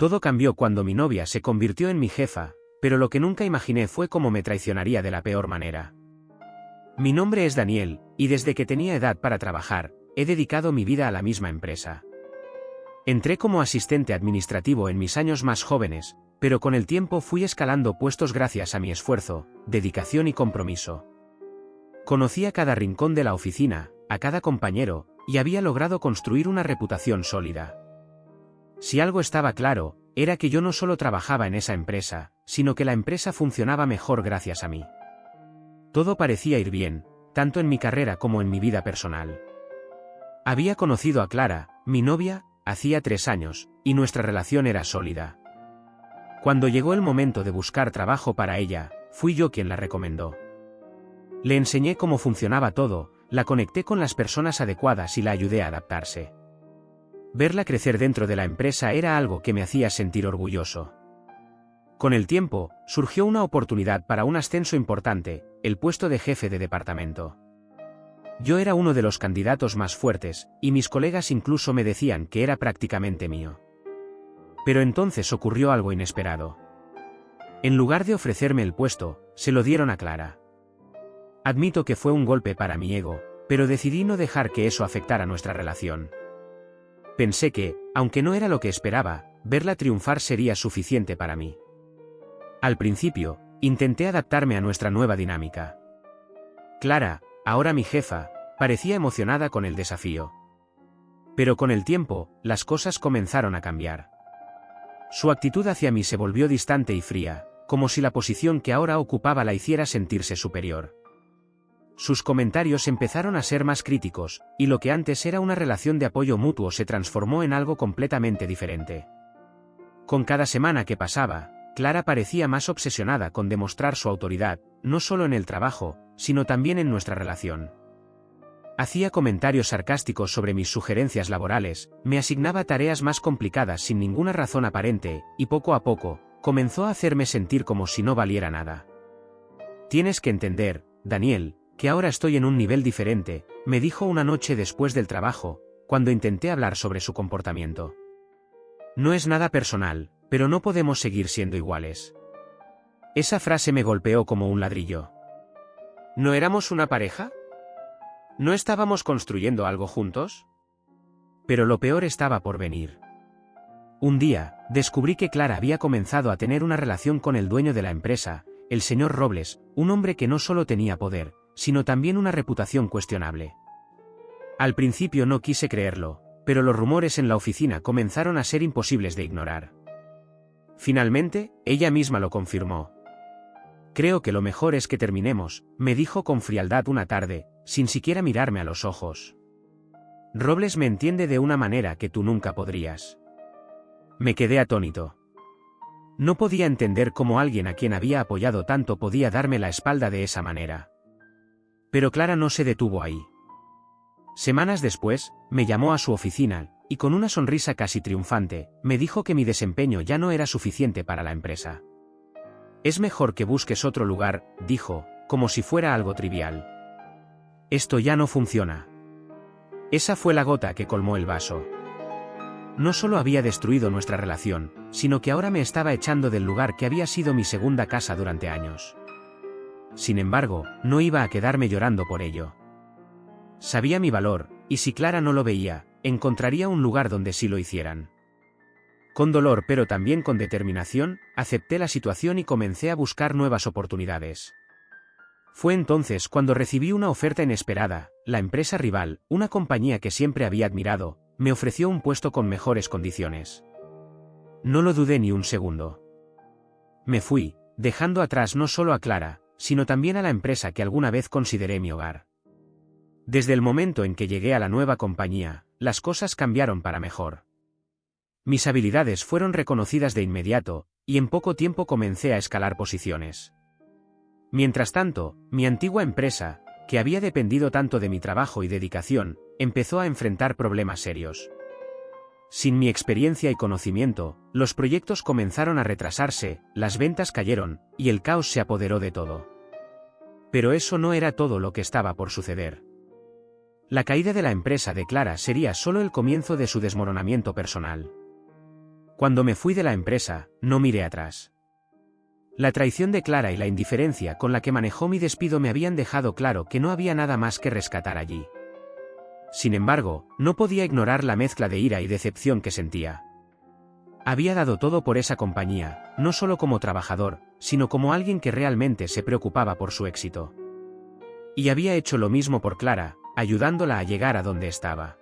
Todo cambió cuando mi novia se convirtió en mi jefa, pero lo que nunca imaginé fue cómo me traicionaría de la peor manera. Mi nombre es Daniel, y desde que tenía edad para trabajar, he dedicado mi vida a la misma empresa. Entré como asistente administrativo en mis años más jóvenes, pero con el tiempo fui escalando puestos gracias a mi esfuerzo, dedicación y compromiso. Conocí a cada rincón de la oficina, a cada compañero, y había logrado construir una reputación sólida. Si algo estaba claro, era que yo no solo trabajaba en esa empresa, sino que la empresa funcionaba mejor gracias a mí. Todo parecía ir bien, tanto en mi carrera como en mi vida personal. Había conocido a Clara, mi novia, hacía 3 años, y nuestra relación era sólida. Cuando llegó el momento de buscar trabajo para ella, fui yo quien la recomendó. Le enseñé cómo funcionaba todo, la conecté con las personas adecuadas y la ayudé a adaptarse. Verla crecer dentro de la empresa era algo que me hacía sentir orgulloso. Con el tiempo, surgió una oportunidad para un ascenso importante, el puesto de jefe de departamento. Yo era uno de los candidatos más fuertes, y mis colegas incluso me decían que era prácticamente mío. Pero entonces ocurrió algo inesperado. En lugar de ofrecerme el puesto, se lo dieron a Clara. Admito que fue un golpe para mi ego, pero decidí no dejar que eso afectara nuestra relación. Pensé que, aunque no era lo que esperaba, verla triunfar sería suficiente para mí. Al principio, intenté adaptarme a nuestra nueva dinámica. Clara, ahora mi jefa, parecía emocionada con el desafío. Pero con el tiempo, las cosas comenzaron a cambiar. Su actitud hacia mí se volvió distante y fría, como si la posición que ahora ocupaba la hiciera sentirse superior. Sus comentarios empezaron a ser más críticos, y lo que antes era una relación de apoyo mutuo se transformó en algo completamente diferente. Con cada semana que pasaba, Clara parecía más obsesionada con demostrar su autoridad, no solo en el trabajo, sino también en nuestra relación. Hacía comentarios sarcásticos sobre mis sugerencias laborales, me asignaba tareas más complicadas sin ninguna razón aparente, y poco a poco, comenzó a hacerme sentir como si no valiera nada. Tienes que entender, Daniel, que ahora estoy en un nivel diferente, me dijo una noche después del trabajo, cuando intenté hablar sobre su comportamiento. No es nada personal, pero no podemos seguir siendo iguales. Esa frase me golpeó como un ladrillo. ¿No éramos una pareja? ¿No estábamos construyendo algo juntos? Pero lo peor estaba por venir. Un día, descubrí que Clara había comenzado a tener una relación con el dueño de la empresa, el señor Robles, un hombre que no solo tenía poder, sino también una reputación cuestionable. Al principio no quise creerlo, pero los rumores en la oficina comenzaron a ser imposibles de ignorar. Finalmente, ella misma lo confirmó. Creo que lo mejor es que terminemos, me dijo con frialdad una tarde, sin siquiera mirarme a los ojos. Robles me entiende de una manera que tú nunca podrías. Me quedé atónito. No podía entender cómo alguien a quien había apoyado tanto podía darme la espalda de esa manera. Pero Clara no se detuvo ahí. Semanas después, me llamó a su oficina, y con una sonrisa casi triunfante, me dijo que mi desempeño ya no era suficiente para la empresa. Es mejor que busques otro lugar, dijo, como si fuera algo trivial. Esto ya no funciona. Esa fue la gota que colmó el vaso. No solo había destruido nuestra relación, sino que ahora me estaba echando del lugar que había sido mi segunda casa durante años. Sin embargo, no iba a quedarme llorando por ello. Sabía mi valor, y si Clara no lo veía, encontraría un lugar donde sí lo hicieran. Con dolor pero también con determinación, acepté la situación y comencé a buscar nuevas oportunidades. Fue entonces cuando recibí una oferta inesperada. La empresa rival, una compañía que siempre había admirado, me ofreció un puesto con mejores condiciones. No lo dudé ni un segundo. Me fui, dejando atrás no solo a Clara, sino también a la empresa que alguna vez consideré mi hogar. Desde el momento en que llegué a la nueva compañía, las cosas cambiaron para mejor. Mis habilidades fueron reconocidas de inmediato, y en poco tiempo comencé a escalar posiciones. Mientras tanto, mi antigua empresa, que había dependido tanto de mi trabajo y dedicación, empezó a enfrentar problemas serios. Sin mi experiencia y conocimiento, los proyectos comenzaron a retrasarse, las ventas cayeron, y el caos se apoderó de todo. Pero eso no era todo lo que estaba por suceder. La caída de la empresa de Clara sería solo el comienzo de su desmoronamiento personal. Cuando me fui de la empresa, no miré atrás. La traición de Clara y la indiferencia con la que manejó mi despido me habían dejado claro que no había nada más que rescatar allí. Sin embargo, no podía ignorar la mezcla de ira y decepción que sentía. Había dado todo por esa compañía, no solo como trabajador, sino como alguien que realmente se preocupaba por su éxito. Y había hecho lo mismo por Clara, ayudándola a llegar a donde estaba.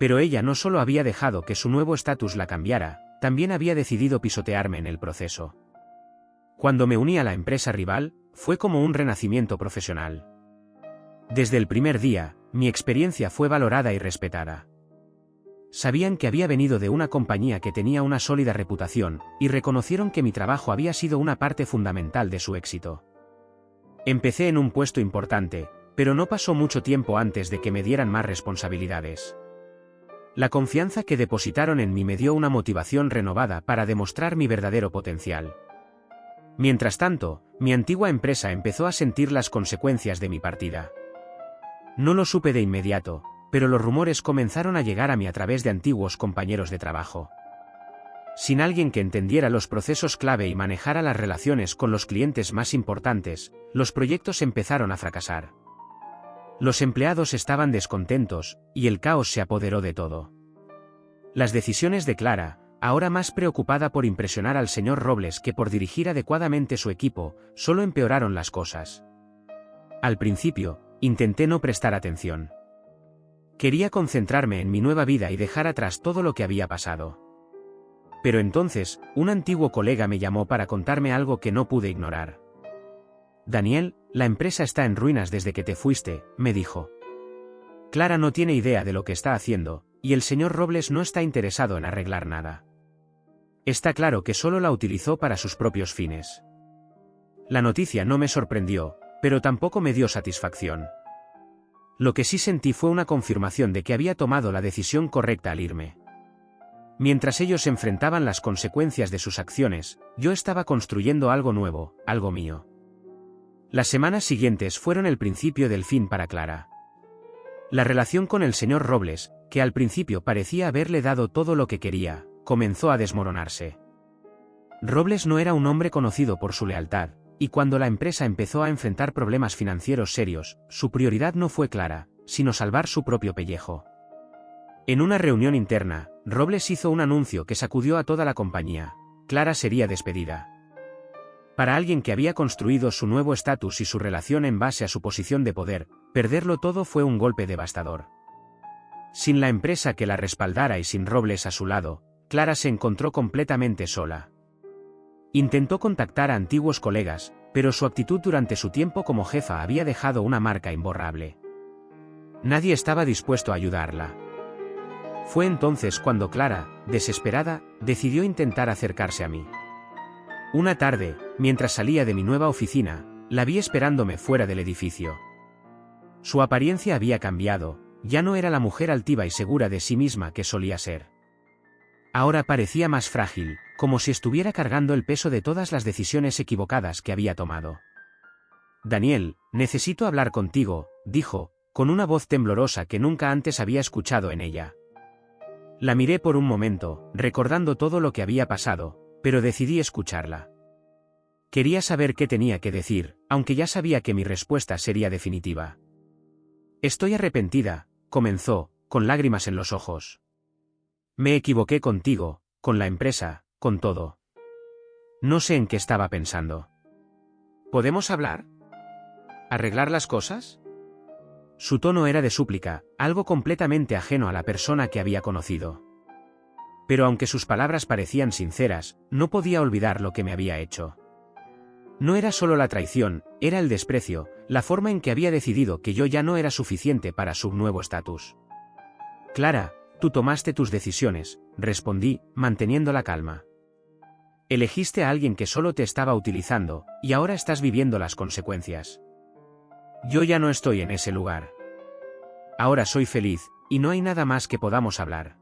Pero ella no solo había dejado que su nuevo estatus la cambiara, también había decidido pisotearme en el proceso. Cuando me uní a la empresa rival, fue como un renacimiento profesional. Desde el primer día, mi experiencia fue valorada y respetada. Sabían que había venido de una compañía que tenía una sólida reputación, y reconocieron que mi trabajo había sido una parte fundamental de su éxito. Empecé en un puesto importante, pero no pasó mucho tiempo antes de que me dieran más responsabilidades. La confianza que depositaron en mí me dio una motivación renovada para demostrar mi verdadero potencial. Mientras tanto, mi antigua empresa empezó a sentir las consecuencias de mi partida. No lo supe de inmediato, pero los rumores comenzaron a llegar a mí a través de antiguos compañeros de trabajo. Sin alguien que entendiera los procesos clave y manejara las relaciones con los clientes más importantes, los proyectos empezaron a fracasar. Los empleados estaban descontentos, y el caos se apoderó de todo. Las decisiones de Clara, ahora más preocupada por impresionar al señor Robles que por dirigir adecuadamente su equipo, solo empeoraron las cosas. Al principio, intenté no prestar atención. Quería concentrarme en mi nueva vida y dejar atrás todo lo que había pasado. Pero entonces, un antiguo colega me llamó para contarme algo que no pude ignorar. Daniel, la empresa está en ruinas desde que te fuiste, me dijo. Clara no tiene idea de lo que está haciendo, y el señor Robles no está interesado en arreglar nada. Está claro que solo la utilizó para sus propios fines. La noticia no me sorprendió, pero tampoco me dio satisfacción. Lo que sí sentí fue una confirmación de que había tomado la decisión correcta al irme. Mientras ellos enfrentaban las consecuencias de sus acciones, yo estaba construyendo algo nuevo, algo mío. Las semanas siguientes fueron el principio del fin para Clara. La relación con el señor Robles, que al principio parecía haberle dado todo lo que quería, comenzó a desmoronarse. Robles no era un hombre conocido por su lealtad, y cuando la empresa empezó a enfrentar problemas financieros serios, su prioridad no fue Clara, sino salvar su propio pellejo. En una reunión interna, Robles hizo un anuncio que sacudió a toda la compañía: Clara sería despedida. Para alguien que había construido su nuevo estatus y su relación en base a su posición de poder, perderlo todo fue un golpe devastador. Sin la empresa que la respaldara y sin Robles a su lado, Clara se encontró completamente sola. Intentó contactar a antiguos colegas, pero su actitud durante su tiempo como jefa había dejado una marca imborrable. Nadie estaba dispuesto a ayudarla. Fue entonces cuando Clara, desesperada, decidió intentar acercarse a mí. Una tarde, mientras salía de mi nueva oficina, la vi esperándome fuera del edificio. Su apariencia había cambiado, ya no era la mujer altiva y segura de sí misma que solía ser. Ahora parecía más frágil, como si estuviera cargando el peso de todas las decisiones equivocadas que había tomado. Daniel, necesito hablar contigo, dijo, con una voz temblorosa que nunca antes había escuchado en ella. La miré por un momento, recordando todo lo que había pasado, pero decidí escucharla. Quería saber qué tenía que decir, aunque ya sabía que mi respuesta sería definitiva. Estoy arrepentida, comenzó, con lágrimas en los ojos. Me equivoqué contigo, con la empresa, con todo. No sé en qué estaba pensando. ¿Podemos hablar? ¿Arreglar las cosas? Su tono era de súplica, algo completamente ajeno a la persona que había conocido. Pero aunque sus palabras parecían sinceras, no podía olvidar lo que me había hecho. No era solo la traición, era el desprecio, la forma en que había decidido que yo ya no era suficiente para su nuevo estatus. Clara, tú tomaste tus decisiones, respondí, manteniendo la calma. Elegiste a alguien que solo te estaba utilizando, y ahora estás viviendo las consecuencias. Yo ya no estoy en ese lugar. Ahora soy feliz, y no hay nada más que podamos hablar.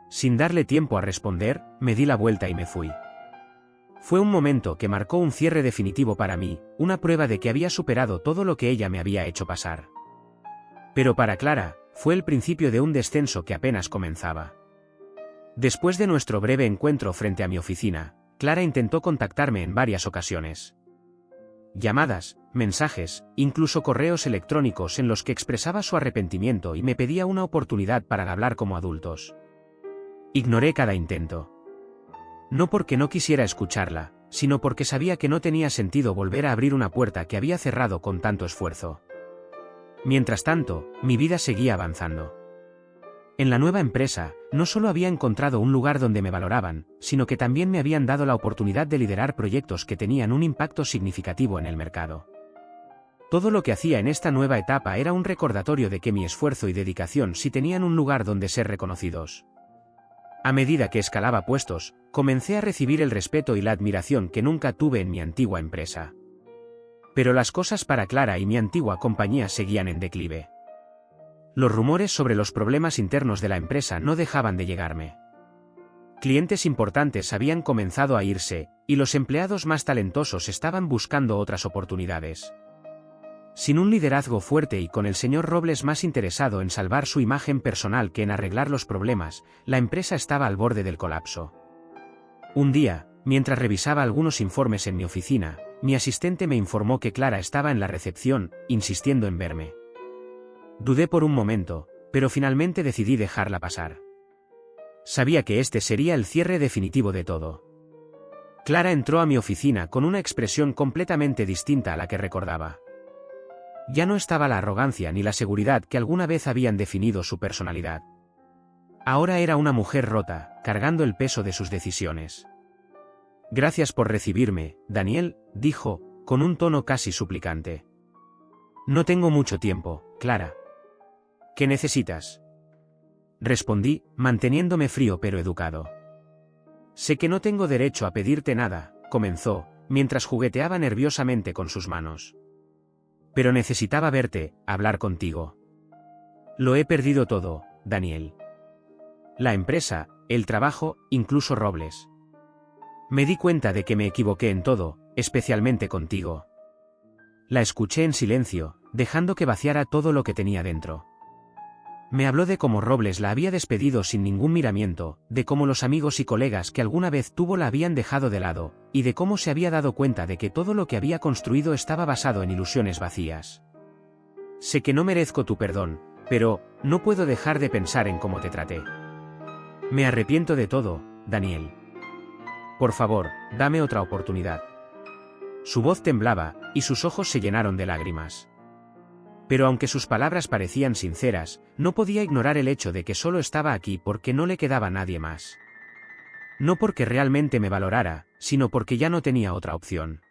Sin darle tiempo a responder, me di la vuelta y me fui. Fue un momento que marcó un cierre definitivo para mí, una prueba de que había superado todo lo que ella me había hecho pasar. Pero para Clara, fue el principio de un descenso que apenas comenzaba. Después de nuestro breve encuentro frente a mi oficina, Clara intentó contactarme en varias ocasiones. Llamadas, mensajes, incluso correos electrónicos en los que expresaba su arrepentimiento y me pedía una oportunidad para hablar como adultos. Ignoré cada intento. No porque no quisiera escucharla, sino porque sabía que no tenía sentido volver a abrir una puerta que había cerrado con tanto esfuerzo. Mientras tanto, mi vida seguía avanzando. En la nueva empresa, no solo había encontrado un lugar donde me valoraban, sino que también me habían dado la oportunidad de liderar proyectos que tenían un impacto significativo en el mercado. Todo lo que hacía en esta nueva etapa era un recordatorio de que mi esfuerzo y dedicación sí tenían un lugar donde ser reconocidos. A medida que escalaba puestos, comencé a recibir el respeto y la admiración que nunca tuve en mi antigua empresa. Pero las cosas para Clara y mi antigua compañía seguían en declive. Los rumores sobre los problemas internos de la empresa no dejaban de llegarme. Clientes importantes habían comenzado a irse, y los empleados más talentosos estaban buscando otras oportunidades. Sin un liderazgo fuerte y con el señor Robles más interesado en salvar su imagen personal que en arreglar los problemas, la empresa estaba al borde del colapso. Un día, mientras revisaba algunos informes en mi oficina, mi asistente me informó que Clara estaba en la recepción, insistiendo en verme. Dudé por un momento, pero finalmente decidí dejarla pasar. Sabía que este sería el cierre definitivo de todo. Clara entró a mi oficina con una expresión completamente distinta a la que recordaba. Ya no estaba la arrogancia ni la seguridad que alguna vez habían definido su personalidad. Ahora era una mujer rota, cargando el peso de sus decisiones. «Gracias por recibirme, Daniel», dijo, con un tono casi suplicante. «No tengo mucho tiempo, Clara». «¿Qué necesitas?», respondí, manteniéndome frío pero educado. «Sé que no tengo derecho a pedirte nada», comenzó, mientras jugueteaba nerviosamente con sus manos. «Pero necesitaba verte, hablar contigo. Lo he perdido todo, Daniel. La empresa, el trabajo, incluso Robles. Me di cuenta de que me equivoqué en todo, especialmente contigo». La escuché en silencio, dejando que vaciara todo lo que tenía dentro. Me habló de cómo Robles la había despedido sin ningún miramiento, de cómo los amigos y colegas que alguna vez tuvo la habían dejado de lado, y de cómo se había dado cuenta de que todo lo que había construido estaba basado en ilusiones vacías. «Sé que no merezco tu perdón, pero no puedo dejar de pensar en cómo te traté. Me arrepiento de todo, Daniel. Por favor, dame otra oportunidad». Su voz temblaba, y sus ojos se llenaron de lágrimas. Pero aunque sus palabras parecían sinceras, no podía ignorar el hecho de que solo estaba aquí porque no le quedaba nadie más. No porque realmente me valorara, sino porque ya no tenía otra opción.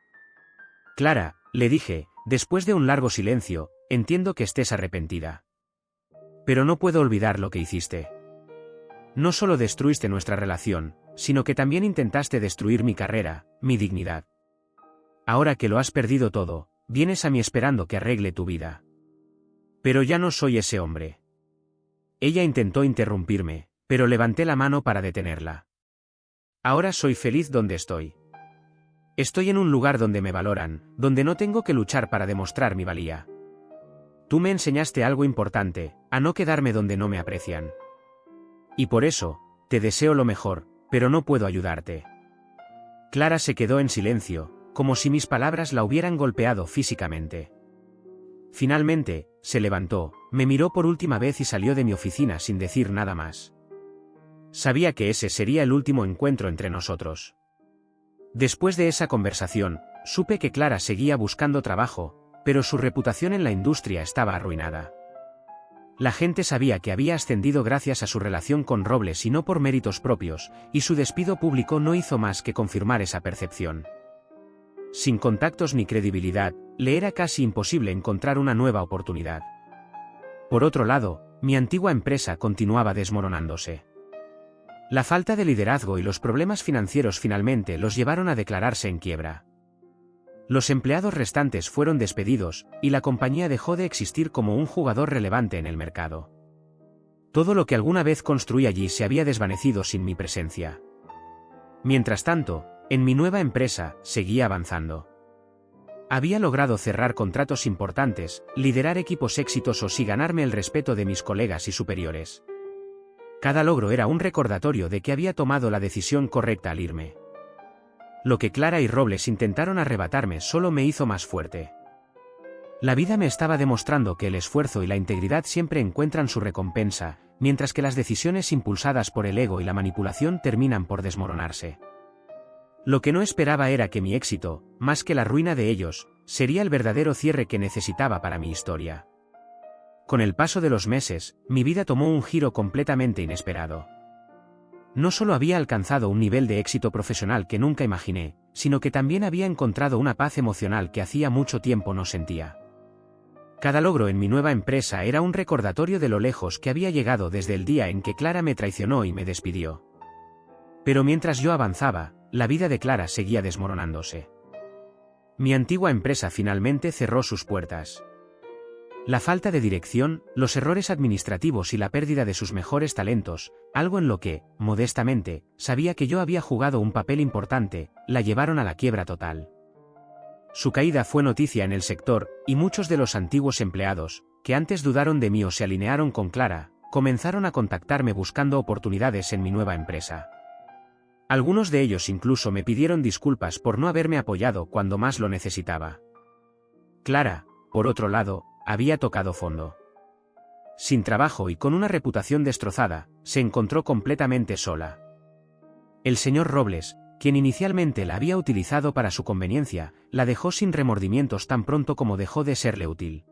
«Clara», le dije, después de un largo silencio, «entiendo que estés arrepentida. Pero no puedo olvidar lo que hiciste. No solo destruiste nuestra relación, sino que también intentaste destruir mi carrera, mi dignidad. Ahora que lo has perdido todo, vienes a mí esperando que arregle tu vida. Pero ya no soy ese hombre». Ella intentó interrumpirme, pero levanté la mano para detenerla. «Ahora soy feliz donde estoy. Estoy en un lugar donde me valoran, donde no tengo que luchar para demostrar mi valía. Tú me enseñaste algo importante, a no quedarme donde no me aprecian. Y por eso, te deseo lo mejor, pero no puedo ayudarte». Clara se quedó en silencio, como si mis palabras la hubieran golpeado físicamente. Finalmente, se levantó, me miró por última vez y salió de mi oficina sin decir nada más. Sabía que ese sería el último encuentro entre nosotros. Después de esa conversación, supe que Clara seguía buscando trabajo, pero su reputación en la industria estaba arruinada. La gente sabía que había ascendido gracias a su relación con Robles y no por méritos propios, y su despido público no hizo más que confirmar esa percepción. Sin contactos ni credibilidad, le era casi imposible encontrar una nueva oportunidad. Por otro lado, mi antigua empresa continuaba desmoronándose. La falta de liderazgo y los problemas financieros finalmente los llevaron a declararse en quiebra. Los empleados restantes fueron despedidos, y la compañía dejó de existir como un jugador relevante en el mercado. Todo lo que alguna vez construí allí se había desvanecido sin mi presencia. Mientras tanto, en mi nueva empresa, seguía avanzando. Había logrado cerrar contratos importantes, liderar equipos exitosos y ganarme el respeto de mis colegas y superiores. Cada logro era un recordatorio de que había tomado la decisión correcta al irme. Lo que Clara y Robles intentaron arrebatarme solo me hizo más fuerte. La vida me estaba demostrando que el esfuerzo y la integridad siempre encuentran su recompensa, mientras que las decisiones impulsadas por el ego y la manipulación terminan por desmoronarse. Lo que no esperaba era que mi éxito, más que la ruina de ellos, sería el verdadero cierre que necesitaba para mi historia. Con el paso de los meses, mi vida tomó un giro completamente inesperado. No solo había alcanzado un nivel de éxito profesional que nunca imaginé, sino que también había encontrado una paz emocional que hacía mucho tiempo no sentía. Cada logro en mi nueva empresa era un recordatorio de lo lejos que había llegado desde el día en que Clara me traicionó y me despidió. Pero mientras yo avanzaba, la vida de Clara seguía desmoronándose. Mi antigua empresa finalmente cerró sus puertas. La falta de dirección, los errores administrativos y la pérdida de sus mejores talentos, algo en lo que, modestamente, sabía que yo había jugado un papel importante, la llevaron a la quiebra total. Su caída fue noticia en el sector, y muchos de los antiguos empleados, que antes dudaron de mí o se alinearon con Clara, comenzaron a contactarme buscando oportunidades en mi nueva empresa. Algunos de ellos incluso me pidieron disculpas por no haberme apoyado cuando más lo necesitaba. Clara, por otro lado, había tocado fondo. Sin trabajo y con una reputación destrozada, se encontró completamente sola. El señor Robles, quien inicialmente la había utilizado para su conveniencia, la dejó sin remordimientos tan pronto como dejó de serle útil.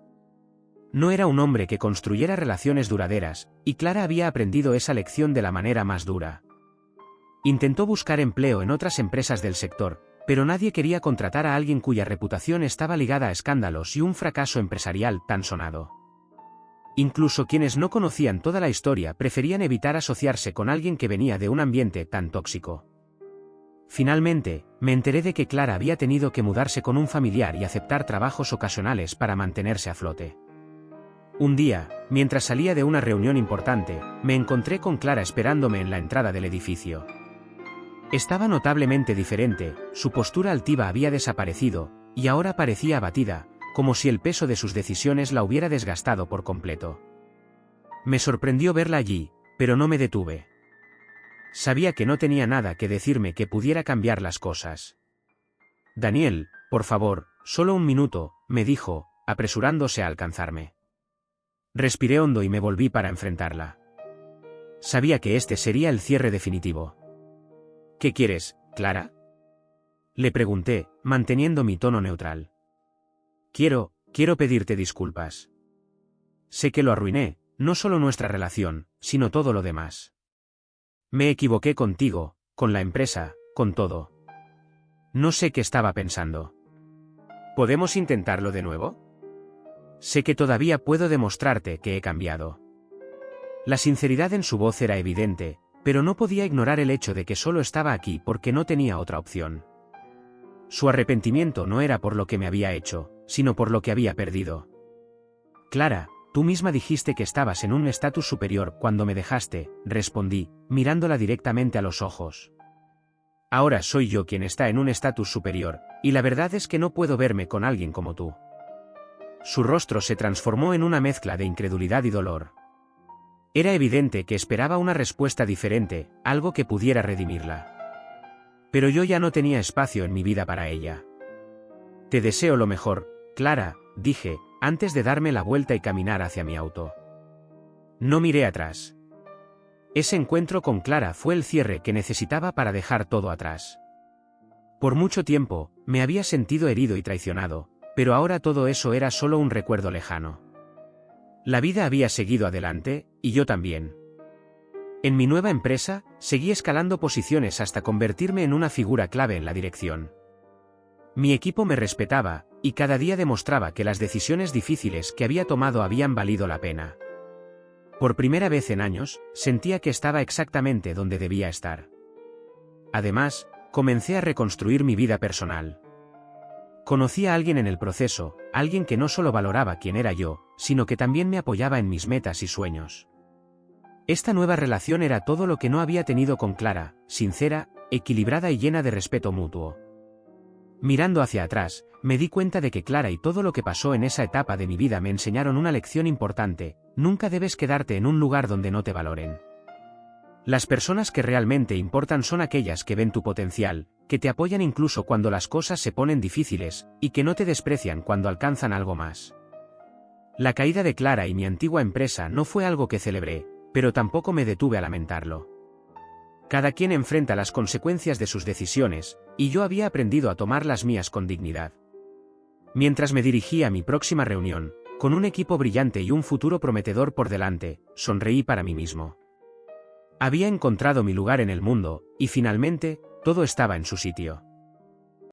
No era un hombre que construyera relaciones duraderas, y Clara había aprendido esa lección de la manera más dura. Intentó buscar empleo en otras empresas del sector, pero nadie quería contratar a alguien cuya reputación estaba ligada a escándalos y un fracaso empresarial tan sonado. Incluso quienes no conocían toda la historia preferían evitar asociarse con alguien que venía de un ambiente tan tóxico. Finalmente, me enteré de que Clara había tenido que mudarse con un familiar y aceptar trabajos ocasionales para mantenerse a flote. Un día, mientras salía de una reunión importante, me encontré con Clara esperándome en la entrada del edificio. Estaba notablemente diferente, su postura altiva había desaparecido, y ahora parecía abatida, como si el peso de sus decisiones la hubiera desgastado por completo. Me sorprendió verla allí, pero no me detuve. Sabía que no tenía nada que decirme que pudiera cambiar las cosas. Daniel, por favor, solo un minuto, me dijo, apresurándose a alcanzarme. Respiré hondo y me volví para enfrentarla. Sabía que este sería el cierre definitivo. ¿Qué quieres, Clara? Le pregunté, manteniendo mi tono neutral. Quiero pedirte disculpas. Sé que lo arruiné, no solo nuestra relación, sino todo lo demás. Me equivoqué contigo, con la empresa, con todo. No sé qué estaba pensando. ¿Podemos intentarlo de nuevo? Sé que todavía puedo demostrarte que he cambiado. La sinceridad en su voz era evidente, pero no podía ignorar el hecho de que solo estaba aquí porque no tenía otra opción. Su arrepentimiento no era por lo que me había hecho, sino por lo que había perdido. Clara, tú misma dijiste que estabas en un estatus superior cuando me dejaste, respondí, mirándola directamente a los ojos. Ahora soy yo quien está en un estatus superior, y la verdad es que no puedo verme con alguien como tú. Su rostro se transformó en una mezcla de incredulidad y dolor. Era evidente que esperaba una respuesta diferente, algo que pudiera redimirla. Pero yo ya no tenía espacio en mi vida para ella. Te deseo lo mejor, Clara, dije, antes de darme la vuelta y caminar hacia mi auto. No miré atrás. Ese encuentro con Clara fue el cierre que necesitaba para dejar todo atrás. Por mucho tiempo, me había sentido herido y traicionado, pero ahora todo eso era solo un recuerdo lejano. La vida había seguido adelante, y yo también. En mi nueva empresa, seguí escalando posiciones hasta convertirme en una figura clave en la dirección. Mi equipo me respetaba, y cada día demostraba que las decisiones difíciles que había tomado habían valido la pena. Por primera vez en años, sentía que estaba exactamente donde debía estar. Además, comencé a reconstruir mi vida personal. Conocí a alguien en el proceso, alguien que no solo valoraba quién era yo, sino que también me apoyaba en mis metas y sueños. Esta nueva relación era todo lo que no había tenido con Clara, sincera, equilibrada y llena de respeto mutuo. Mirando hacia atrás, me di cuenta de que Clara y todo lo que pasó en esa etapa de mi vida me enseñaron una lección importante: nunca debes quedarte en un lugar donde no te valoren. Las personas que realmente importan son aquellas que ven tu potencial, que te apoyan incluso cuando las cosas se ponen difíciles, y que no te desprecian cuando alcanzan algo más. La caída de Clara y mi antigua empresa no fue algo que celebré, pero tampoco me detuve a lamentarlo. Cada quien enfrenta las consecuencias de sus decisiones, y yo había aprendido a tomar las mías con dignidad. Mientras me dirigía a mi próxima reunión, con un equipo brillante y un futuro prometedor por delante, sonreí para mí mismo. Había encontrado mi lugar en el mundo, y finalmente, todo estaba en su sitio.